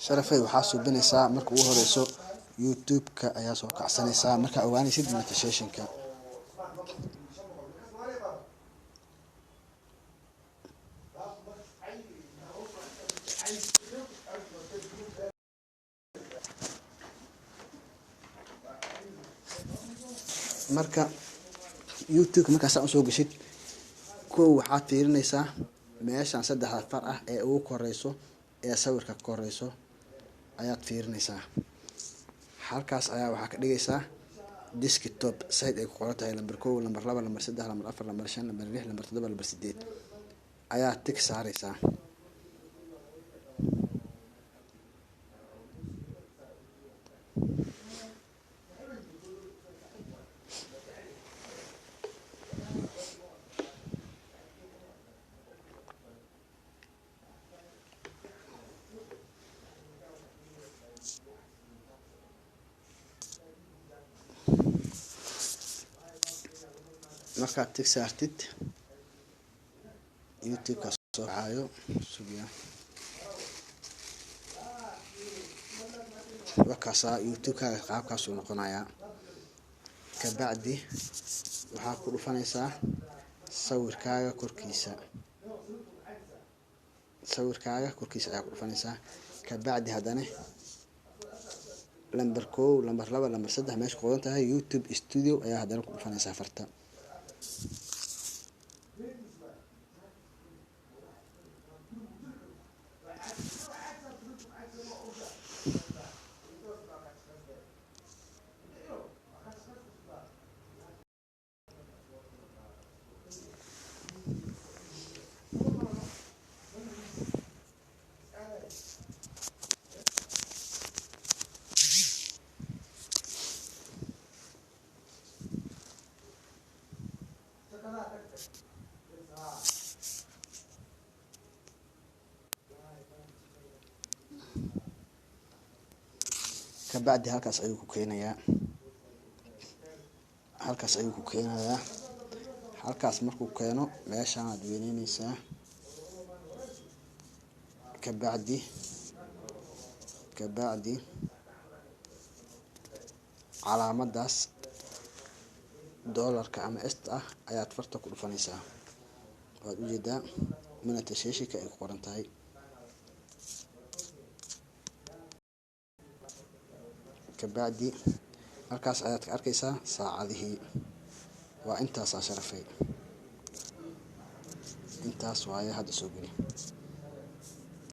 sharafay waxaa suubinaysaa marka ugu horeyso youtube-ka ayaa soo kacsanaysaa marka ogaanaysid monetization-ka. marka youtube markaas aan soo gashid kow waxaad fiirinaysaa meeshaan saddexda far ah ee ugu koreyso ee sawirka ka koreyso ayaad fiirinaysaa. halkaas ayaa waxaa ka dhigaysaa desktop site ay ku qoran tahay lambar 1 lambar 2 lambar 3 lambar 4 lambar 5 lambar 6 lambar 7 lambar 8 ayaa tig saaraysaa. markaad tig saartid youtube-ka soo baxaayo sugiya wakaasa youtube-kaaga qaabkaas uu noqonayaa. kabacdi waxaa ku dhufanaysaa sawirkaaga korkiisa ayaa ku dhufanaysaa. kabacdi haddana lambar 1 lambar 2 lambar 3 meesha ku qoran tahay youtube studio ayaa haddana ku dhufanaysaa farta. kabacdi halkaas ayuu ku keenayaa. halkaas markuu keeno meeshaan aad weyneynaysaa. kabacdi calaamadaas doolarka ama est ah ayaad farta ku dhufanaysaa. waad ujeedaa monetization-ka ay ku qoran tahay. kabacdi halkaas ayaad ka arkaysaa saacadihii. waa intaasaa sharafay. intaas waaye hadda soo geli.